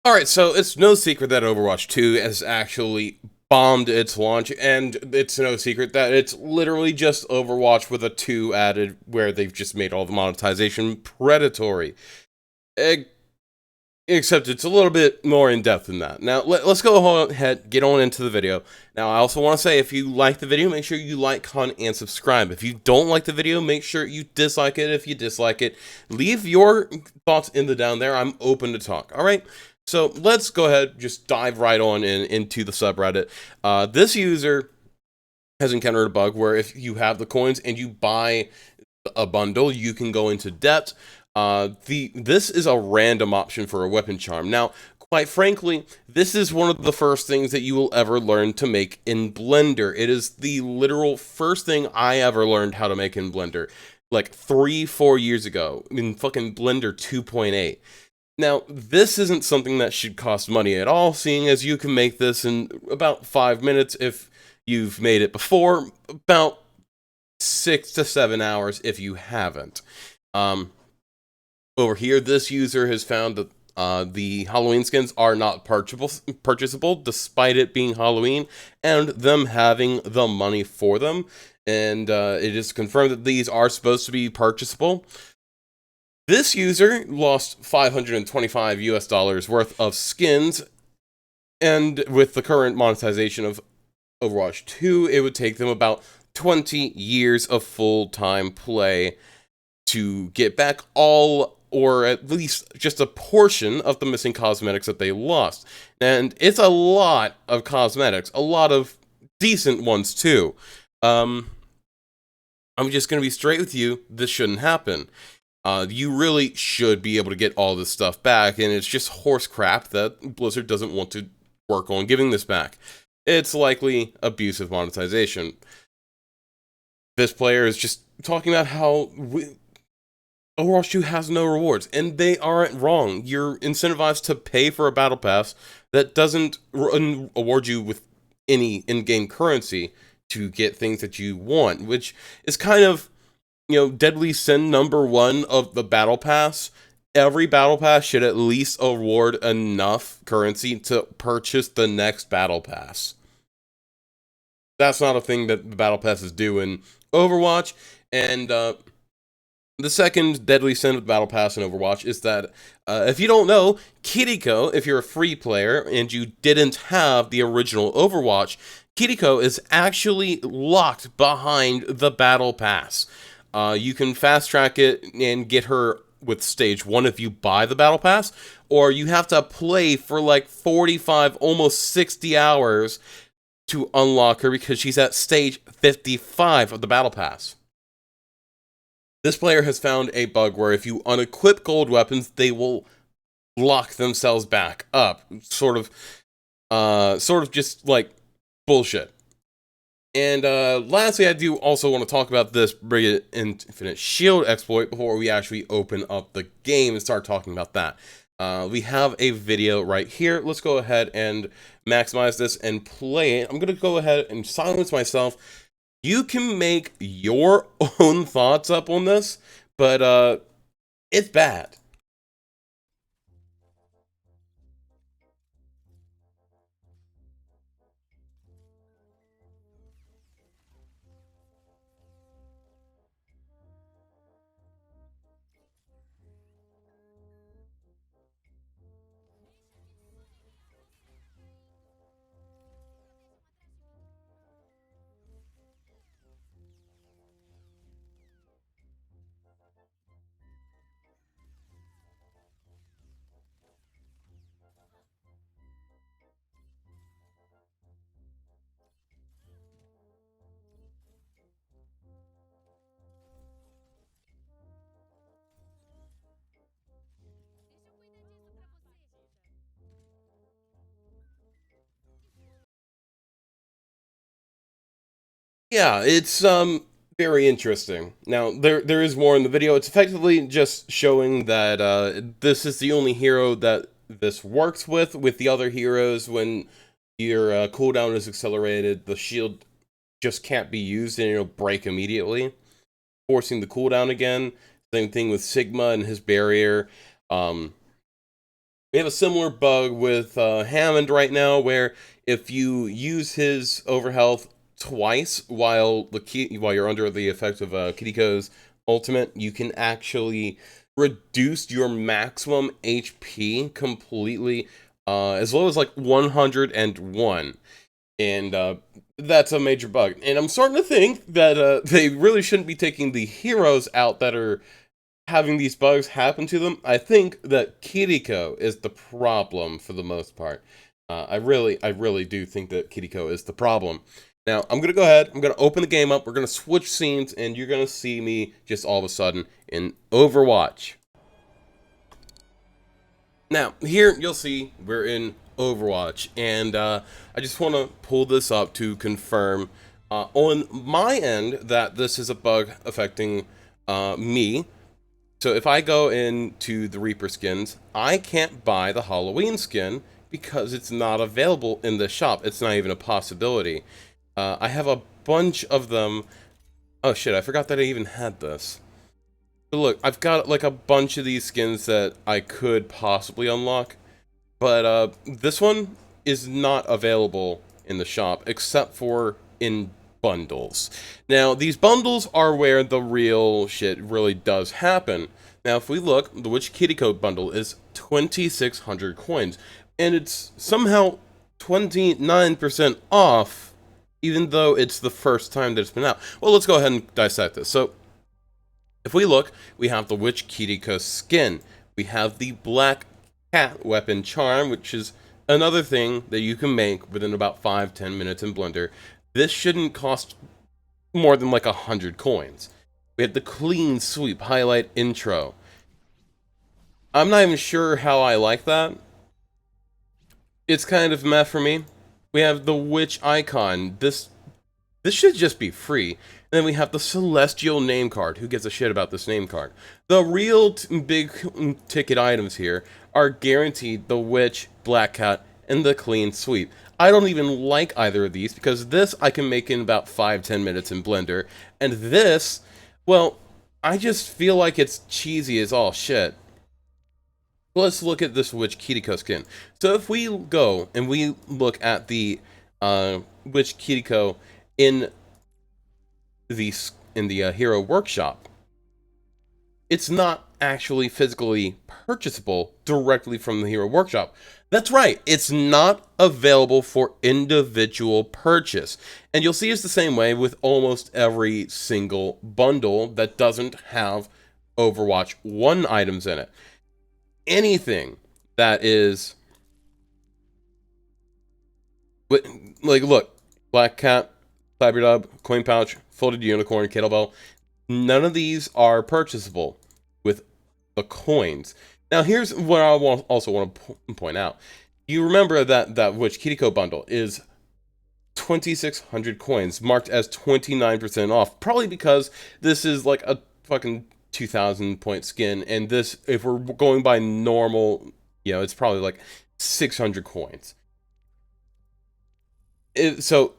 Alright, so it's no secret that Overwatch 2 has actually bombed its launch, and it's no secret that it's literally just Overwatch with a 2 added, where they've just made all the monetization predatory. E- Except it's a little bit more in depth than that. Now, let's go ahead, get on into the video. Now, I also want to say, if you like the video, make sure you like, comment, and subscribe. If you don't like the video, make sure you dislike it. If you dislike it, leave your thoughts in the down there. I'm open to talk. All right? So let's go ahead, just dive right on into the subreddit. This user has encountered a bug where if you have the coins and you buy a bundle, you can go into debt. This is a random option for a weapon charm. Now, quite frankly, this is one of the first things that you will ever learn to make in Blender. It is the literal first thing I ever learned how to make in Blender, like 3-4 years ago in fucking Blender 2.8. Now, this isn't something that should cost money at all, seeing as you can make this in about 5 minutes if you've made it before, about 6 to 7 hours if you haven't. Over here, this user has found that the Halloween skins are not purchasable, despite it being Halloween, and them having the money for them. And it is confirmed that these are supposed to be purchasable. This user lost 525 US dollars worth of skins, and with the current monetization of Overwatch 2, it would take them about 20 years of full-time play to get back all, or at least just a portion of the missing cosmetics that they lost. And it's a lot of cosmetics, a lot of decent ones too. I'm just going to be straight with you, this shouldn't happen. You really should be able to get all this stuff back, and it's just horse crap that Blizzard doesn't want to work on giving this back. It's likely abusive monetization. This player is just talking about how Overwatch 2 has no rewards, and they aren't wrong. You're incentivized to pay for a battle pass that doesn't award you with any in-game currency to get things that you want, which is kind of, deadly sin number one of the battle pass. Every battle pass should at least award enough currency to purchase the next battle pass. That's not a thing that the battle passes do in Overwatch. And the second deadly sin of the battle pass in Overwatch is that if you don't know, Kiriko, if you're a free player and you didn't have the original Overwatch, Kiriko is actually locked behind the battle pass. You can fast track it and get her with stage 1 if you buy the battle pass, or you have to play for like 45, almost 60 hours to unlock her because she's at stage 55 of the battle pass. This player has found a bug where if you unequip gold weapons, they will lock themselves back up. Sort of just like bullshit. And lastly, I do also want to talk about this Brilliant Infinite Shield exploit before we actually open up the game and start talking about that. We have a video right here. Let's go ahead and maximize this and play it. I'm going to go ahead and silence myself. You can make your own thoughts up on this, but it's bad. Yeah, it's very interesting. Now there is more in the video. It's effectively just showing that this is the only hero that this works with the other heroes. When your cooldown is accelerated, the shield just can't be used and it'll break immediately, forcing the cooldown again. Same thing with Sigma and his barrier. Um, We have a similar bug with Hammond right now, where if you use his overhealth twice while you're under the effect of Kiriko's ultimate, you can actually reduce your maximum HP completely, as low as like 101, and that's a major bug. And I'm starting to think that they really shouldn't be taking the heroes out that are having these bugs happen to them. I think that Kiriko is the problem for the most part. I really do think that Kiriko is the problem. Now, I'm gonna go ahead, I'm gonna open the game up, we're gonna switch scenes, and you're gonna see me just all of a sudden in Overwatch. Now, here you'll see we're in Overwatch, and I just want to pull this up to confirm on my end that this is a bug affecting me. So if I go into the Reaper skins, I can't buy the Halloween skin because it's not available in the shop. It's not even a possibility. I have a bunch of them. Oh shit, I forgot that I even had this. But look, I've got like a bunch of these skins that I could possibly unlock, but this one is not available in the shop except for in bundles. Now, these bundles are where the real shit really does happen. Now, if we look, the Witch Kiriko bundle is 2,600 coins, and it's somehow 29% off, even though it's the first time that it's been out. Well, let's go ahead and dissect this. So, if we look, we have the Witch Kiriko skin. We have the Black Cat weapon charm, which is another thing that you can make within about 5-10 minutes in Blender. This shouldn't cost more than like 100 coins. We have the Clean Sweep highlight intro. I'm not even sure how I like that. It's kind of meh for me. We have the Witch icon. This should just be free. And then we have the Celestial name card. Who gives a shit about this name card? The real big ticket items here are guaranteed the Witch, Black Cat, and the Clean Sweep. I don't even like either of these because this I can make in about 5-10 minutes in Blender. And this, well, I just feel like it's cheesy as all shit. Let's look at this Witch Kiriko skin. So if we go and we look at the Witch Kiriko in the Hero Workshop, it's not actually physically purchasable directly from the Hero Workshop. That's right, it's not available for individual purchase. And you'll see it's the same way with almost every single bundle that doesn't have Overwatch 1 items in it. Anything that is, like, look, Black Cat, Cyberdub, Coin Pouch, Folded Unicorn, Kettlebell, none of these are purchasable with the coins. Now, here's what I also want to point out. You remember that Witch Kiriko bundle is 2,600 coins, marked as 29% off, probably because this is like a fucking 2,000 point skin, and this, if we're going by normal, it's probably like 600 coins. So,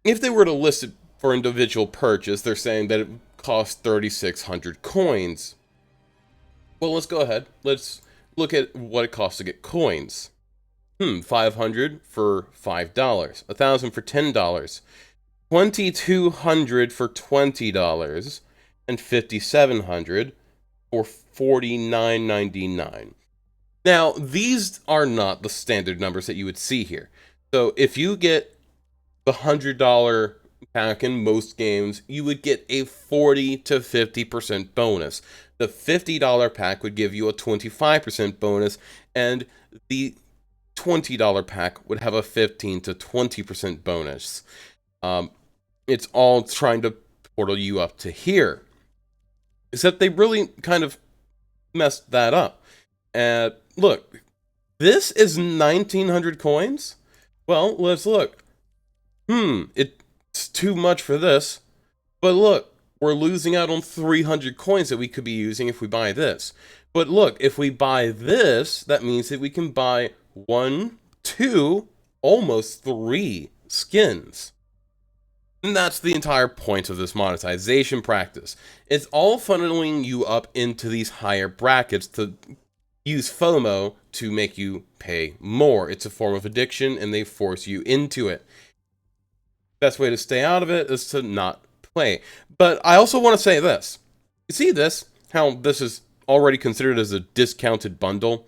if they were to list it for individual purchase, they're saying that it costs 3,600 coins. Well, let's go ahead. Let's look at what it costs to get coins. 500 for $5, 1,000 for $10, 2,200 for $20, and 5,700 for $49.99. Now, these are not the standard numbers that you would see here. So if you get the $100 pack in most games, you would get a 40 to 50% bonus. The $50 pack would give you a 25% bonus, and the $20 pack would have a 15 to 20% bonus. It's all trying to portal you up to here. Except they really kind of messed that up. And look, this is 1,900 coins? Well, let's look. It's too much for this. But look, we're losing out on 300 coins that we could be using if we buy this. But look, if we buy this, that means that we can buy 1, 2, almost 3 skins. And that's the entire point of this monetization practice. It's all funneling you up into these higher brackets to use FOMO to make you pay more. It's a form of addiction, and they force you into it. Best way to stay out of it is to not play. But I also want to say this. You see this? How this is already considered as a discounted bundle,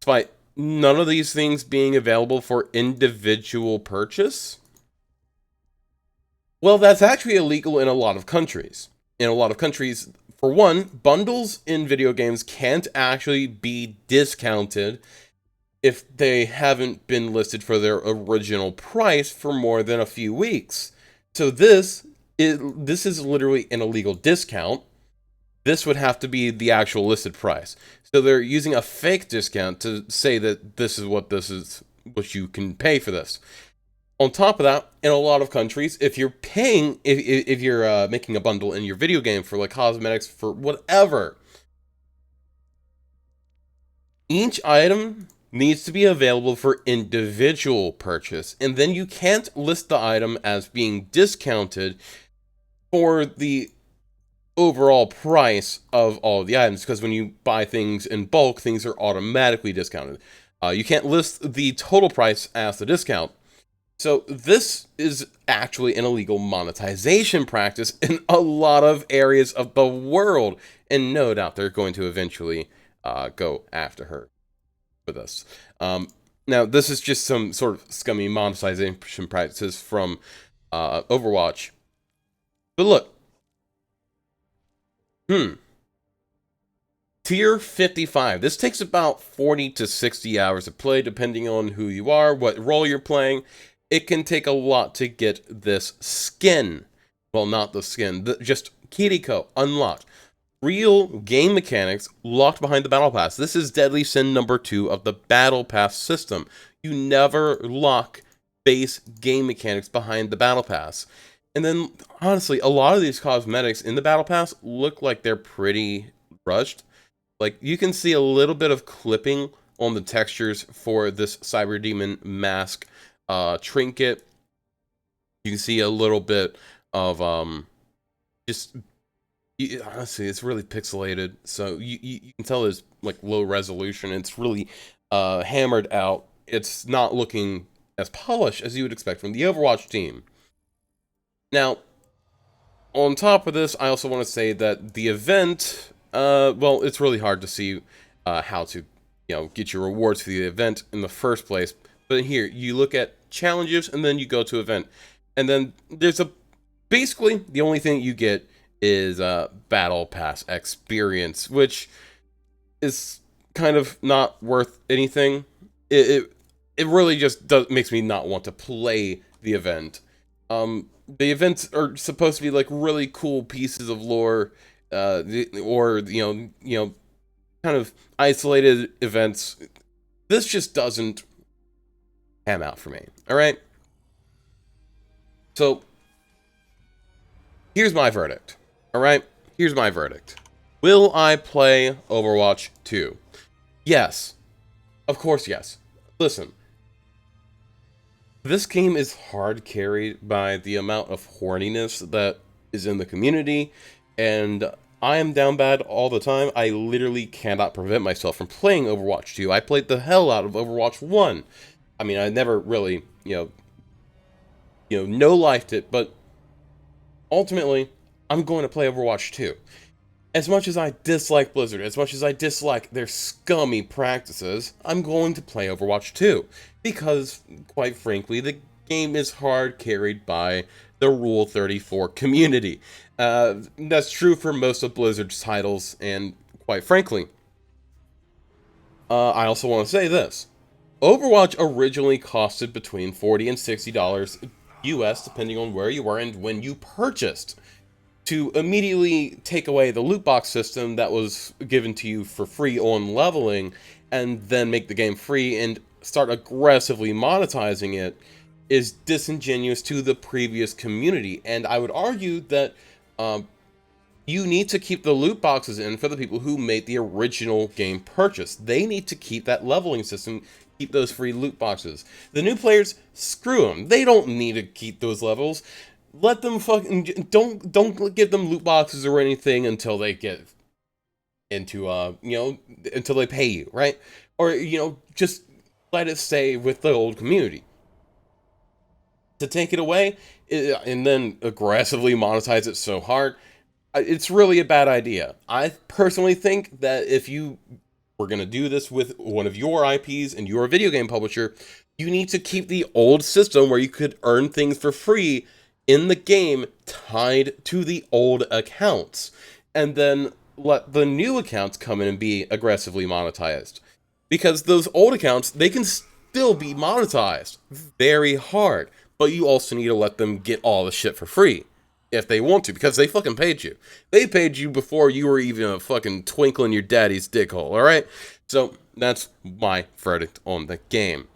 despite none of these things being available for individual purchase? Well, that's actually illegal in a lot of countries. In a lot of countries, for one, bundles in video games can't actually be discounted if they haven't been listed for their original price for more than a few weeks. So this is literally an illegal discount. This would have to be the actual listed price. So they're using a fake discount to say that this is what you can pay for this. On top of that, in a lot of countries, if you're paying, if you're making a bundle in your video game for like cosmetics, for whatever, each item needs to be available for individual purchase, and then you can't list the item as being discounted for the overall price of all of the items, because when you buy things in bulk, things are automatically discounted. You can't list the total price as the discount. So this is actually an illegal monetization practice in a lot of areas of the world, and no doubt they're going to eventually go after her for this. Now, this is just some sort of scummy monetization practices from Overwatch. But look. Tier 55. This takes about 40 to 60 hours of play, depending on who you are, what role you're playing. It can take a lot to get this skin. Well, not the skin, just Kiriko unlocked. Real game mechanics locked behind the Battle Pass. This is Deadly Sin number 2 of the Battle Pass system. You never lock base game mechanics behind the Battle Pass. And then, honestly, a lot of these cosmetics in the Battle Pass look like they're pretty rushed. Like, you can see a little bit of clipping on the textures for this Cyber Demon mask trinket. You can see a little bit of honestly, it's really pixelated, so you can tell it's like low resolution. It's really hammered out. It's not looking as polished as you would expect from the Overwatch team. Now, on top of this, I also want to say that the event, well, it's really hard to see how to, get your rewards for the event in the first place. But here, you look at challenges, and then you go to event. And then there's basically, the only thing you get is Battle Pass experience, which is kind of not worth anything. It really just makes me not want to play the event. The events are supposed to be like really cool pieces of lore, or kind of isolated events. This just doesn't ham out for me. All right. So here's my verdict. All right. Here's my verdict. Will I play Overwatch 2? Yes. Of course, yes. Listen. This game is hard carried by the amount of horniness that is in the community, and I am down bad all the time. I literally cannot prevent myself from playing Overwatch 2. I played the hell out of Overwatch 1. I mean, I never really, no-lifed it, but ultimately, I'm going to play Overwatch 2. As much as I dislike Blizzard, as much as I dislike their scummy practices, I'm going to play Overwatch 2. Because, quite frankly, the game is hard carried by the Rule 34 community. That's true for most of Blizzard's titles, and quite frankly, I also want to say this. Overwatch originally costed between $40 and $60 US, depending on where you were and when you purchased. To immediately take away the loot box system that was given to you for free on leveling, and then make the game free and start aggressively monetizing it, is disingenuous to the previous community. And I would argue that you need to keep the loot boxes in for the people who made the original game purchase. They need to keep that leveling system, keep those free loot boxes. The new players, screw them. They don't need to keep those levels. Let them fucking don't give them loot boxes or anything until they get into until they pay you, right? or just let it stay with the old community. To take it away and then aggressively monetize it so hard, it's really a bad idea. I personally think that if you were going to do this with one of your IPs and your video game publisher, you need to keep the old system where you could earn things for free in the game tied to the old accounts, and then let the new accounts come in and be aggressively monetized. Because those old accounts, they can still be monetized very hard, but you also need to let them get all the shit for free if they want to, because they fucking paid you. They paid you before you were even a fucking twinkle in your daddy's dick hole, alright? So, that's my verdict on the game.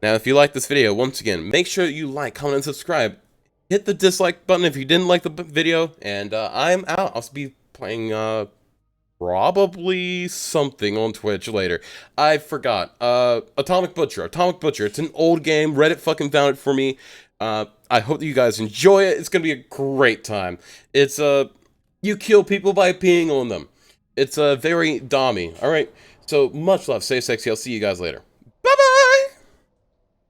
Now, if you like this video, once again, make sure you like, comment, and subscribe. Hit the dislike button if you didn't like the video, and I'm out. I'll be playing, probably something on Twitch later. I forgot. Atomic Butcher. Atomic Butcher. It's an old game. Reddit fucking found it for me. I hope that you guys enjoy it. It's gonna be a great time. It's, you kill people by peeing on them. It's, very dommy. Alright, so much love. Stay sexy. I'll see you guys later.